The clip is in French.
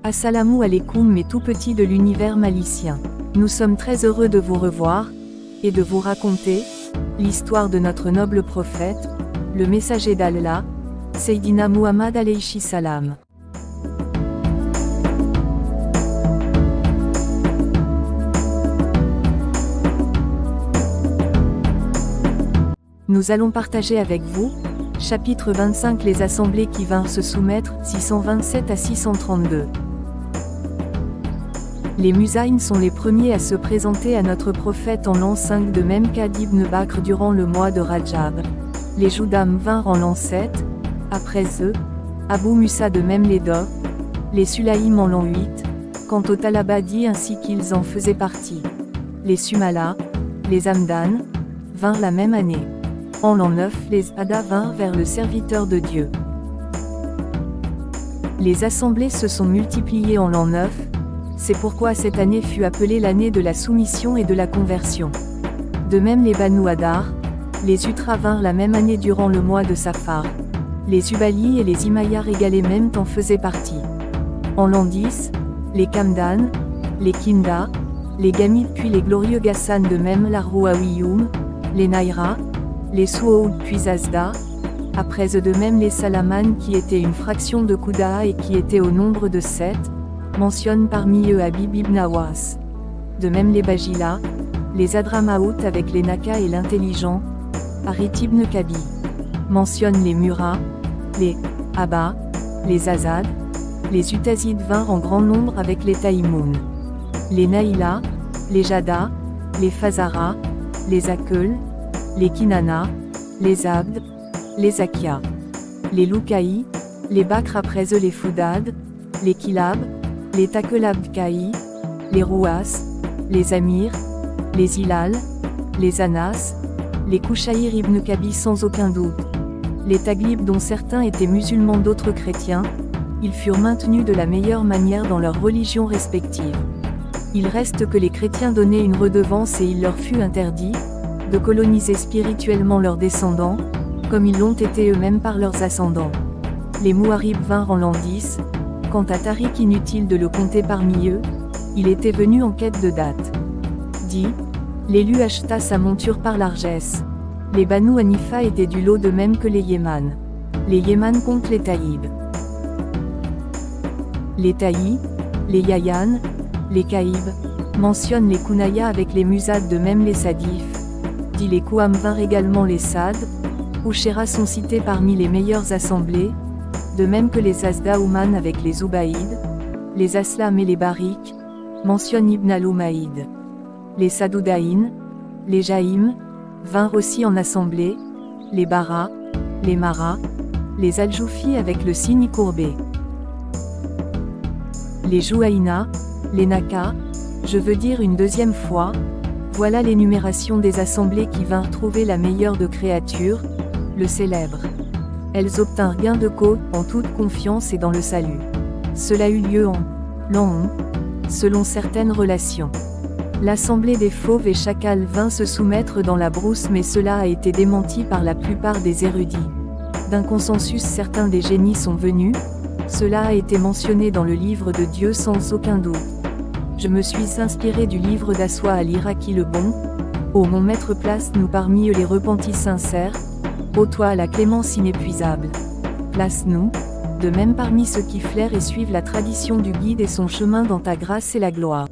Assalamu alaikum mes tout petits de l'univers malicien. Nous sommes très heureux de vous revoir, et de vous raconter, l'histoire de notre noble prophète, le messager d'Allah, Seydina Muhammad alayhi salam. Nous allons partager avec vous, chapitre 25 les assemblées qui vinrent se soumettre, 627 à 632. Les Muzaïnes sont les premiers à se présenter à notre prophète en l'an 5 de même qu'Ad ibn Bakr durant le mois de Rajab. Les Joudam vinrent en l'an 7, après eux, Abu Musa de même les Do, les Sulaïm en l'an 8, quant aux Talabadi ainsi qu'ils en faisaient partie. Les Sumala, les Hamdan, vinrent la même année. En l'an 9 les Ada vinrent vers le serviteur de Dieu. Les assemblées se sont multipliées en l'an 9, c'est pourquoi cette année fut appelée l'année de la soumission et de la conversion. De même les Banu Hadar, les Utra vinrent la même année durant le mois de Safar. Les Ubali et les Imayar égalés même en faisaient partie. En l'an 10, les Kamdan, les Kinda, les Gamid puis les glorieux Ghassan de même la Rouawiyoum, les Naira, les Sououd puis Azda, après eux de même les Salaman qui étaient une fraction de Koudaa et qui étaient au nombre de 7, mentionne parmi eux Habib ibn Awas. De même les Bajila, les Adramaout avec les Naka et l'intelligent, Harith ibn Kabi. Mentionne les Mura, les Abba, les Azad, les Utazides vinrent en grand nombre avec les Taïmoun. Les Naïla, les Jada, les Fazara, les Akel, les Kinana, les Abd, les Akia, les Loukaï, les Bakr après eux les Foudad, les Kilab, les Takelabkaï, les Rouas, les Amir, les Hilal, les Anas, les Kouchaïr ibn Kabi sans aucun doute. Les Taglib dont certains étaient musulmans d'autres chrétiens, ils furent maintenus de la meilleure manière dans leurs religions respectives. Il reste que les chrétiens donnaient une redevance et il leur fut interdit de coloniser spirituellement leurs descendants, comme ils l'ont été eux-mêmes par leurs ascendants. Les Mouharib vinrent en l'an 10, quant à Tariq inutile de le compter parmi eux, il était venu en quête de date. Dit, l'élu acheta sa monture par largesse. Les Banu Hanifa étaient du lot de même que les Yéman. Les Yéman comptent les Taïb. Les Taï, les Yayan, les Kaïb, mentionnent les Kunaya avec les Musad de même les Sadif. Dit les Kouam vinrent également les Sad, ou Shéra sont cités parmi les meilleures assemblées, de même que les Azda-Ouman avec les Ubaïd, les Aslam et les Barik, mentionne Ibn al-Umaïd. Les Sadoudaïn, les Jaïm, vinrent aussi en assemblée, les Bara, les Mara, les Al-Joufi avec le signe courbé. Les Jouaïna, les Naka, je veux dire une deuxième fois, voilà l'énumération des assemblées qui vinrent trouver la meilleure de créatures, le célèbre. Elles obtinrent gain de cause, en toute confiance et dans le salut. Cela eut lieu en l'an 11, selon certaines relations. L'assemblée des fauves et chacals vint se soumettre dans la brousse mais cela a été démenti par la plupart des érudits. D'un consensus certains des génies sont venus, cela a été mentionné dans le livre de Dieu sans aucun doute. Je me suis inspiré du livre d'Aswa al-Iraqi le bon. Ô mon maître, place-nous parmi eux les repentis sincères. Ô toi la clémence inépuisable. Place-nous, de même parmi ceux qui flairent et suivent la tradition du guide et son chemin dans ta grâce et la gloire.